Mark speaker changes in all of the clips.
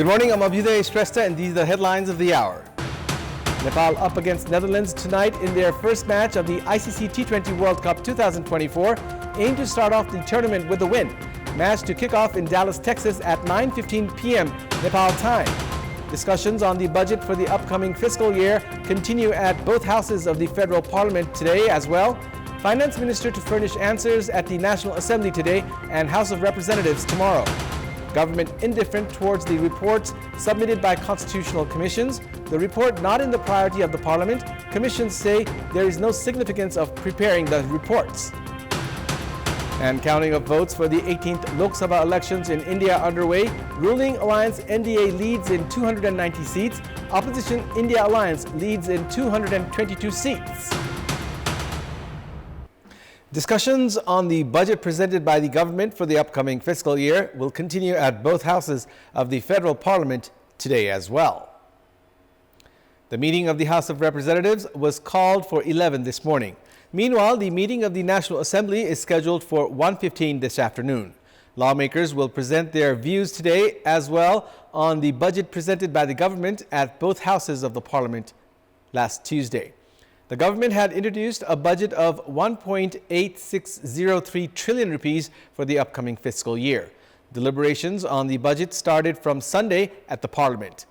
Speaker 1: Good morning, I'm Abheudaya Shrestha and these are the headlines of the hour. Nepal up against Netherlands tonight in their first match of the ICC T20 World Cup 2024 aim to start off the tournament with a win. Match to kick off in Dallas, Texas at 9:15 p.m. Nepal time. Discussions on the budget for the upcoming fiscal year continue at both houses of the federal parliament today as well. Finance Minister to furnish answers at the National Assembly today and House of Representatives tomorrow. Government indifferent towards the reports submitted by constitutional commissions. The report not in the priority of the parliament. Commissions say there is no significance of preparing the reports. And counting of votes for the 18th Lok Sabha elections in India underway. Ruling alliance NDA leads in 290 seats. Opposition India Alliance leads in 222 seats. Discussions on the budget presented by the government for the upcoming fiscal year will continue at both houses of the federal parliament today as well. The meeting of the House of Representatives was called for 11 this morning. Meanwhile, the meeting of the National Assembly is scheduled for 1:15 this afternoon. Lawmakers will present their views today as well on the budget presented by the government at both houses of the parliament last Tuesday. The government had introduced a budget of 1.8603 trillion rupees for the upcoming fiscal year. Deliberations on the budget started from Sunday at the parliament.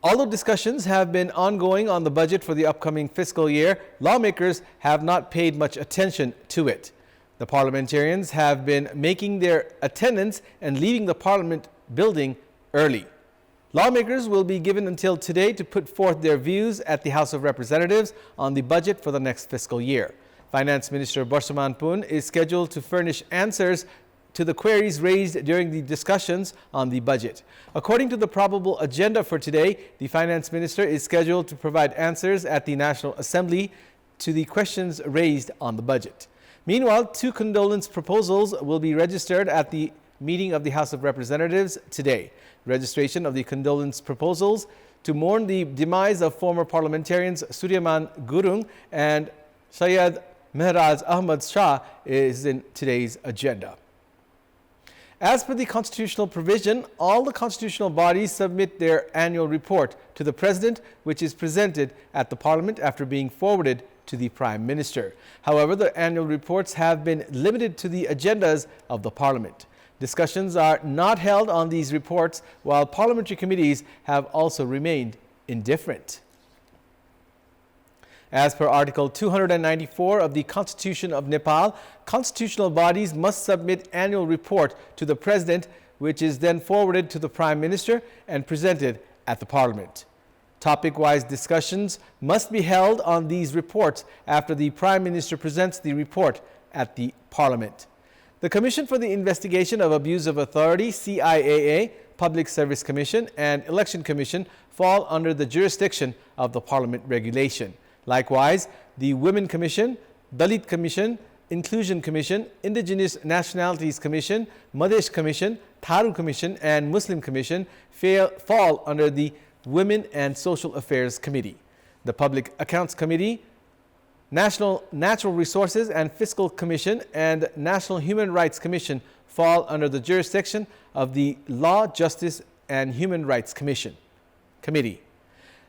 Speaker 1: Although discussions have been ongoing on the budget for the upcoming fiscal year, lawmakers have not paid much attention to it. The parliamentarians have been making their attendance and leaving the parliament building early. Lawmakers will be given until today to put forth their views at the House of Representatives on the budget for the next fiscal year. Finance Minister Barsaman Pun is scheduled to furnish answers to the queries raised during the discussions on the budget. According to the probable agenda for today, the Finance Minister is scheduled to provide answers at the National Assembly to the questions raised on the budget. Meanwhile, 2 condolence proposals will be registered at the meeting of the House of Representatives today. Registration of the condolence proposals to mourn the demise of former parliamentarians Suryaman Gurung and Syed Mehraj Ahmad Shah is in today's agenda. As per the constitutional provision, all the constitutional bodies submit their annual report to the President, which is presented at the Parliament after being forwarded to the Prime Minister. However, the annual reports have been limited to the agendas of the Parliament. Discussions are not held on these reports, while parliamentary committees have also remained indifferent. As per Article 294 of the Constitution of Nepal, constitutional bodies must submit annual report to the President, which is then forwarded to the Prime Minister and presented at the Parliament. Topic-wise discussions must be held on these reports after the Prime Minister presents the report at the Parliament. The Commission for the Investigation of Abuse of Authority, CIAA, Public Service Commission, and Election Commission fall under the jurisdiction of the Parliament regulation. Likewise, the Women Commission, Dalit Commission, Inclusion Commission, Indigenous Nationalities Commission, Madhesh Commission, Tharu Commission, and Muslim Commission fall under the Women and Social Affairs Committee. The Public Accounts Committee, National Natural Resources and Fiscal Commission, and National Human Rights Commission fall under the jurisdiction of the Law, Justice, and Human Rights Committee.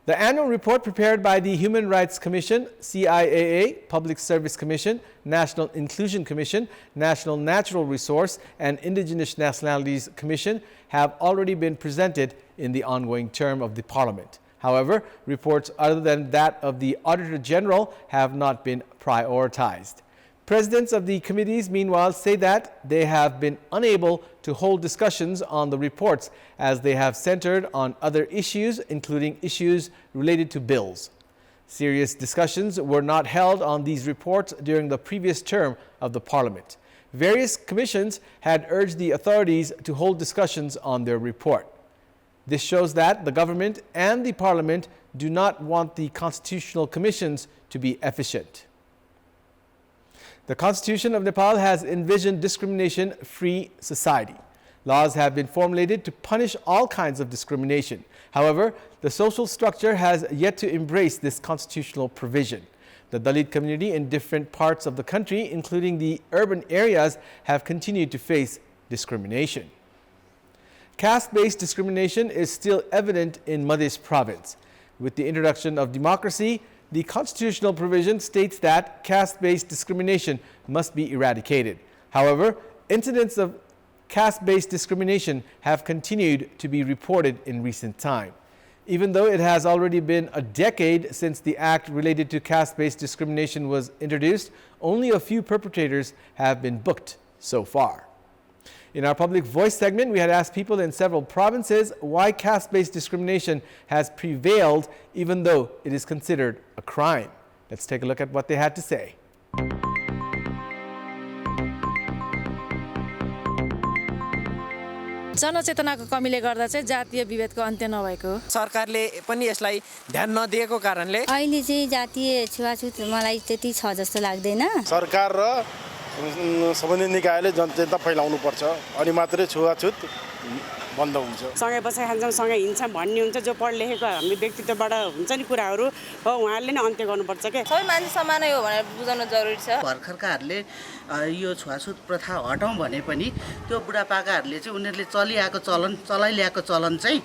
Speaker 1: The annual report prepared by the Human Rights Commission, CIAA, Public Service Commission, National Inclusion Commission, National Natural Resource, and Indigenous Nationalities Commission have already been presented in the ongoing term of the Parliament. However, reports other than that of the Auditor General have not been prioritized. Presidents of the committees, meanwhile, say that they have been unable to hold discussions on the reports as they have centered on other issues, including issues related to bills. Serious discussions were not held on these reports during the previous term of the Parliament. Various commissions had urged the authorities to hold discussions on their report. This shows that the government and the Parliament do not want the constitutional commissions to be efficient. The Constitution of Nepal has envisioned discrimination-free society. Laws have been formulated to punish all kinds of discrimination. However, the social structure has yet to embrace this constitutional provision. The Dalit community in different parts of the country, including the urban areas, have continued to face discrimination. caste-based discrimination is still evident in Madhya province. With the introduction of democracy, the constitutional provision states that caste-based discrimination must be eradicated. However, incidents of caste-based discrimination have continued to be reported in recent time. Even though it has already been a decade since the act related to caste-based discrimination was introduced, only a few perpetrators have been booked so far. In our Public Voice segment, we had asked people in several provinces why caste-based discrimination has prevailed even though it is considered a crime. Let's take a look at what they had to say.
Speaker 2: जनचेतनाको कमीले गर्दा चाहिँ जातीय विभेदको अन्त्य नभएको
Speaker 3: सरकारले पनि यसलाई ध्यान नदिएको कारणले
Speaker 4: अहिले चाहिँ जातीय छुवाछुत मलाई त्यति छ जस्तो लाग्दैन
Speaker 5: सरकार र सम्बन्धित निकायले जनचेतना फैलाउनु पर्छ अनि मात्रै छुवाछुत बन्द हुन्छ
Speaker 6: सँगै बसाइ खान्छौँ सँगै हिँड्छौँ भन्ने हुन्छ जो पढ लेखेको हामी व्यक्तित्वबाट हुन्छ नि कुराहरू हो उहाँहरूले नै अन्त्य गर्नुपर्छ के
Speaker 7: सबै मान्छे समानै हो भनेर बुझाउन जरुरी छ
Speaker 8: भर्खरकाहरूले यो छुवाछुत प्रथा हटाउँ भने पनि त्यो बुढापाकाहरूले चाहिँ उनीहरूले चलाइल्याएको चलन चाहिँ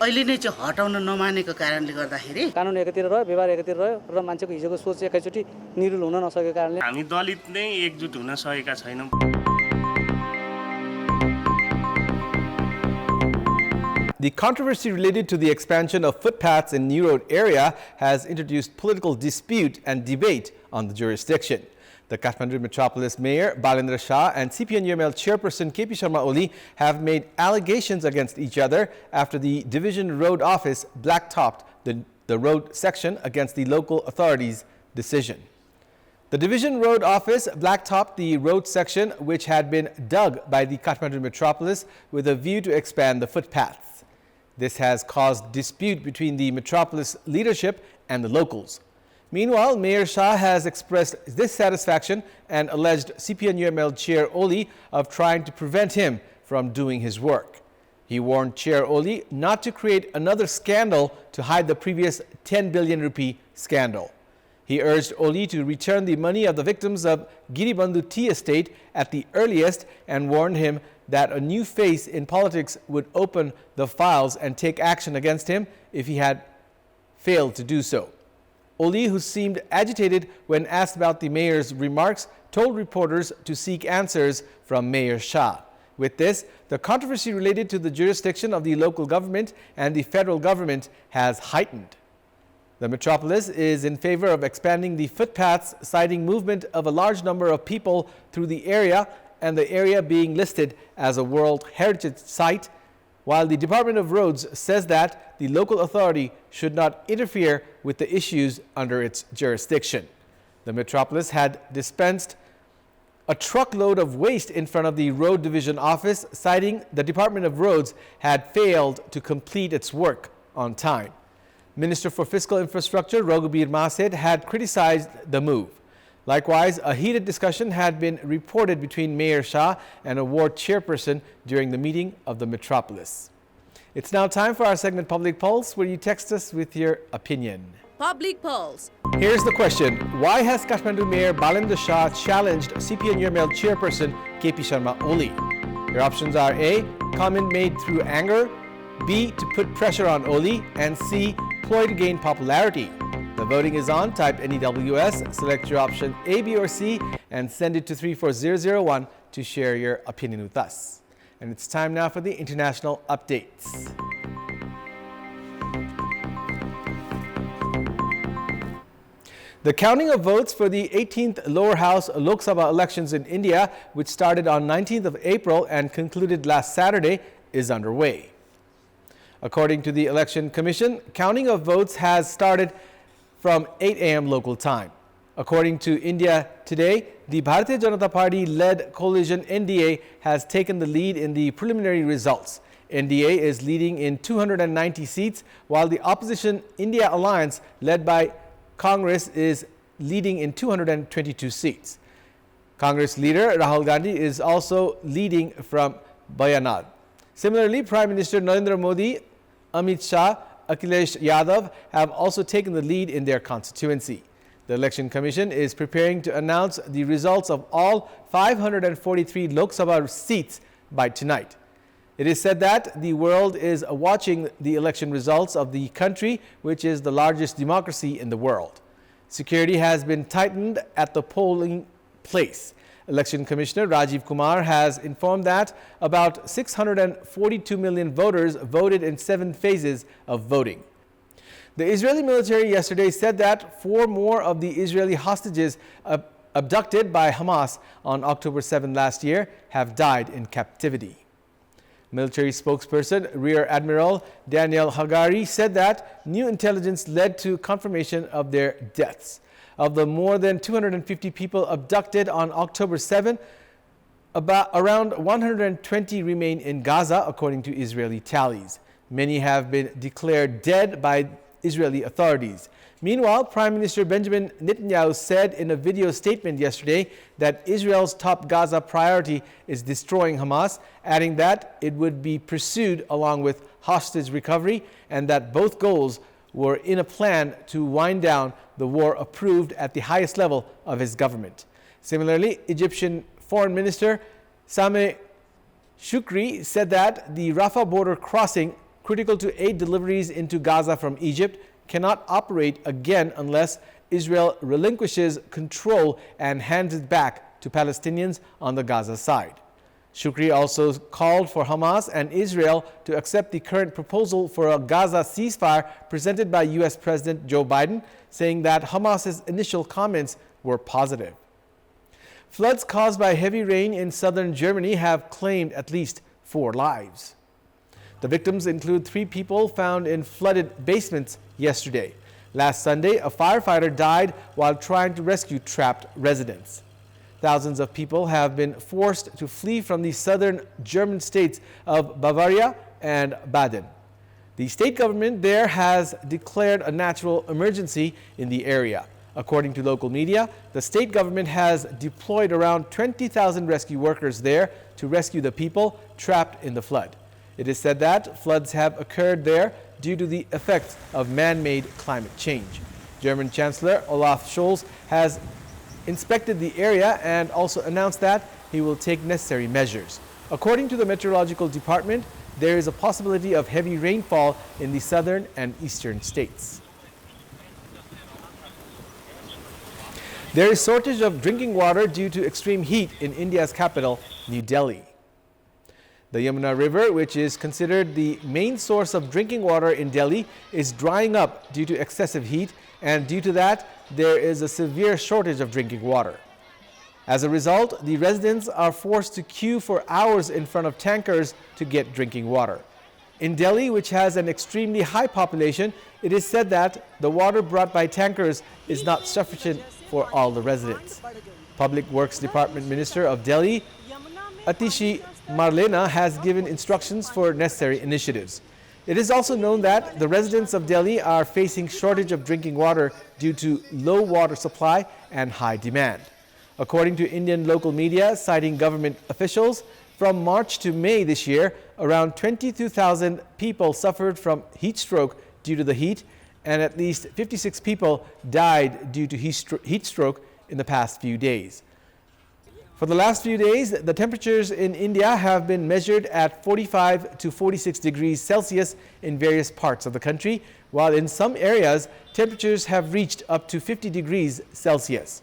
Speaker 8: अहिले नै चाहिँ हटाउन नमानेको कारणले गर्दाखेरि
Speaker 9: कानुन एकातिर रह्यो व्यवहार एकातिर रह्यो र मान्छेको हिजोको सोच एकैचोटि निरुल हुन नसकेको कारणले
Speaker 10: हामी दलित नै एकजुट हुन सकेका छैनौँ
Speaker 1: The controversy related to the expansion of footpaths in New Road area has introduced political dispute and debate on the jurisdiction. The Kathmandu Metropolis Mayor Balendra Shah and CPN-UML Chairperson KP Sharma Oli have made allegations against each other after the Division Road Office blacktopped the road section against the local authorities' decision. The Division Road Office blacktopped the road section which had been dug by the Kathmandu Metropolis with a view to expand the footpaths. This has caused dispute between the Metropolis leadership and the locals. Meanwhile, Mayor Shah has expressed dissatisfaction and alleged CPN-UML Chair Oli of trying to prevent him from doing his work. He warned Chair Oli not to create another scandal to hide the previous 10 billion rupee scandal. He urged Oli to return the money of the victims of Giribandhu Tea Estate at the earliest and warned him that a new face in politics would open the files and take action against him if he had failed to do so. Oli, who seemed agitated when asked about the mayor's remarks, told reporters to seek answers from Mayor Shah. With this, the controversy related to the jurisdiction of the local government and the federal government has heightened. The metropolis is in favor of expanding the footpaths, citing movement of a large number of people through the area and the area being listed as a World Heritage Site, while the Department of Roads says that the local authority should not interfere with the issues under its jurisdiction. The metropolis had dispensed a truckload of waste in front of the Road Division office, citing the Department of Roads had failed to complete its work on time. Minister for Fiscal Infrastructure Raghubir Maset had criticized the move. Likewise, a heated discussion had been reported between Mayor Shah and a ward chairperson during the meeting of the metropolis. It's now time for our segment Public Pulse, where you text us with your opinion.
Speaker 2: Public Pulse.
Speaker 1: Here's the question. Why has Kathmandu Mayor Balendra Shah challenged CPN-UML Chairperson KP Sharma Oli? Your options are A, comment made through anger, B, to put pressure on Oli, and C, ploy to gain popularity. The voting is on. Type NEWS, select your option A, B, or C, and send it to 34001 to share your opinion with us. And it's time now for the international updates. The counting of votes for the 18th Lower House Lok Sabha elections in India, which started on 19th of April and concluded last Saturday, is underway. According to the Election Commission, counting of votes has started from 8 a.m. local time. According to India Today, the Bharatiya Janata Party-led coalition NDA has taken the lead in the preliminary results. NDA is leading in 290 seats, while the opposition India Alliance, led by Congress, is leading in 222 seats. Congress leader Rahul Gandhi is also leading from Bayanad. Similarly, Prime Minister Narendra Modi, Amit Shah, Akhilesh Yadav have also taken the lead in their constituency. The Election Commission is preparing to announce the results of all 543 Lok Sabha seats by tonight. It is said that the world is watching the election results of the country, which is the largest democracy in the world. Security has been tightened at the polling place. Election Commissioner Rajiv Kumar has informed that about 642 million voters voted in 7 phases of voting. The Israeli military yesterday said that 4 more of the Israeli hostages abducted by Hamas on October 7 last year have died in captivity. Military spokesperson Rear Admiral Daniel Hagari said that new intelligence led to confirmation of their deaths. Of the more than 250 people abducted on October 7, around 120 remain in Gaza, according to Israeli tallies. Many have been declared dead by Israeli authorities. Meanwhile, Prime Minister Benjamin Netanyahu said in a video statement yesterday that Israel's top Gaza priority is destroying Hamas, adding that it would be pursued along with hostage recovery and that both goals were in a plan to wind down the war approved at the highest level of his government. Similarly, Egyptian Foreign Minister Sameh Shoukry said that the Rafah border crossing, critical to aid deliveries into Gaza from Egypt, cannot operate again unless Israel relinquishes control and hands it back to Palestinians on the Gaza side. Shoukry also called for Hamas and Israel to accept the current proposal for a Gaza ceasefire presented by U.S. President Joe Biden, saying that Hamas's initial comments were positive. Floods caused by heavy rain in southern Germany have claimed at least 4 lives. The victims include 3 people found in flooded basements yesterday. Last Sunday, a firefighter died while trying to rescue trapped residents. Thousands of people have been forced to flee from the southern German states of Bavaria and Baden. The state government there has declared a natural emergency in the area. According to local media, the state government has deployed around 20,000 rescue workers there to rescue the people trapped in the flood. It is said that floods have occurred there due to the effects of man-made climate change. German Chancellor Olaf Scholz has inspected the area and also announced that he will take necessary measures. According to the meteorological department, there is a possibility of heavy rainfall in the southern and eastern states. There is shortage of drinking water due to extreme heat in India's capital, New Delhi. The Yamuna River, which is considered the main source of drinking water in Delhi, is drying up due to excessive heat, and due to that, there is a severe shortage of drinking water. As a result, the residents are forced to queue for hours in front of tankers to get drinking water. In Delhi, which has an extremely high population, it is said that the water brought by tankers is not sufficient for all the residents. Public Works Department Minister of Delhi, Atishi Marlena, has given instructions for necessary initiatives. It is also known that the residents of Delhi are facing shortage of drinking water due to low water supply and high demand. According to Indian local media, citing government officials, from March to May this year, around 22,000 people suffered from heat stroke due to the heat, and at least 56 people died due to heat stroke in the past few days. For the last few days, the temperatures in India have been measured at 45 to 46 degrees Celsius in various parts of the country, while in some areas, temperatures have reached up to 50 degrees Celsius.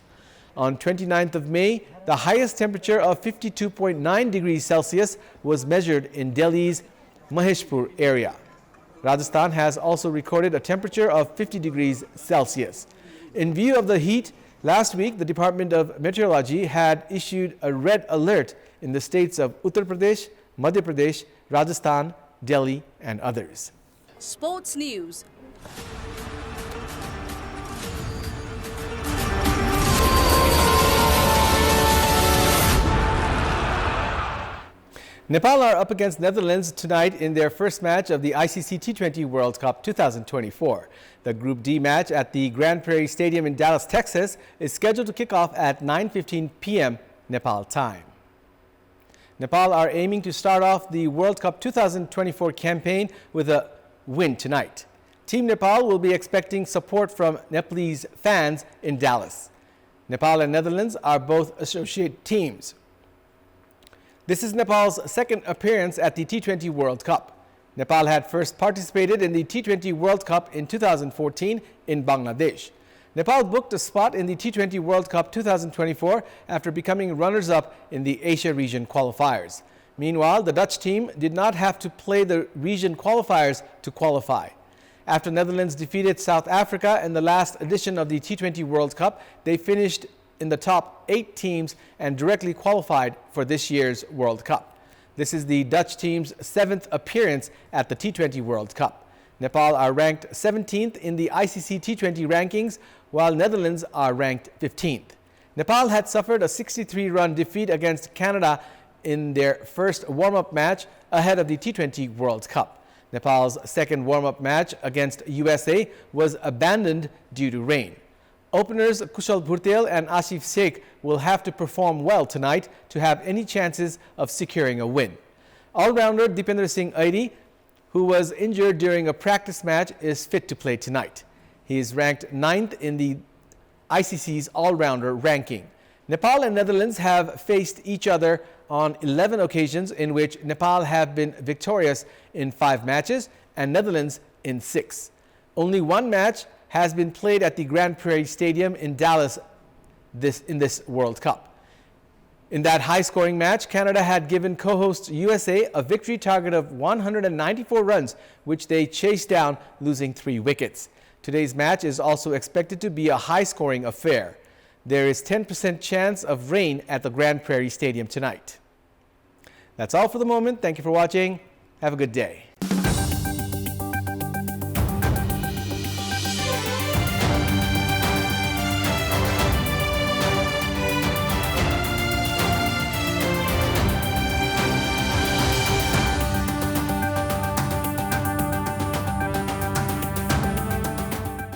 Speaker 1: On 29th of May, the highest temperature of 52.9 degrees Celsius was measured in Delhi's Maheshpur area. Rajasthan has also recorded a temperature of 50 degrees Celsius. In view of the heat, last week, the Department of Meteorology had issued a red alert in the states of Uttar Pradesh, Madhya Pradesh, Rajasthan, Delhi, and others.
Speaker 11: Sports News.
Speaker 1: Nepal are up against Netherlands tonight in their first match of the ICC T20 World Cup 2024. The Group D match at the Grand Prairie Stadium in Dallas, Texas is scheduled to kick off at 9:15 p.m. Nepal time. Nepal are aiming to start off the World Cup 2024 campaign with a win tonight. Team Nepal will be expecting support from Nepalese fans in Dallas. Nepal and Netherlands are both associate teams. This is Nepal's second appearance at the T20 World Cup. Nepal had first participated in the T20 World Cup in 2014 in Bangladesh. Nepal booked a spot in the T20 World Cup 2024 after becoming runners-up in the Asia region qualifiers. Meanwhile, the Dutch team did not have to play the region qualifiers to qualify. After Netherlands defeated South Africa in the last edition of the T20 World Cup, they finished in the top 8 teams and directly qualified for this year's World Cup. This is the Dutch team's 7th appearance at the T20 World Cup. Nepal are ranked 17th in the ICC T20 rankings, while Netherlands are ranked 15th. Nepal had suffered a 63-run defeat against Canada in their first warm-up match ahead of the T20 World Cup. Nepal's second warm-up match against USA was abandoned due to rain. Openers Kushal Bhurtel and Asif Sheikh will have to perform well tonight to have any chances of securing a win. All-rounder Dipender Singh Airi, who was injured during a practice match, is fit to play tonight. He is ranked 9th in the ICC's all-rounder ranking. Nepal and Netherlands have faced each other on 11 occasions, in which Nepal have been victorious in 5 matches and Netherlands in 6. Only one match has been played at the Grand Prairie Stadium in Dallas in this World Cup. In that high-scoring match, Canada had given co-hosts USA a victory target of 194 runs, which they chased down, losing 3 wickets. Today's match is also expected to be a high-scoring affair. There is 10% chance of rain at the Grand Prairie Stadium tonight. That's all for the moment. Thank you for watching. Have a good day.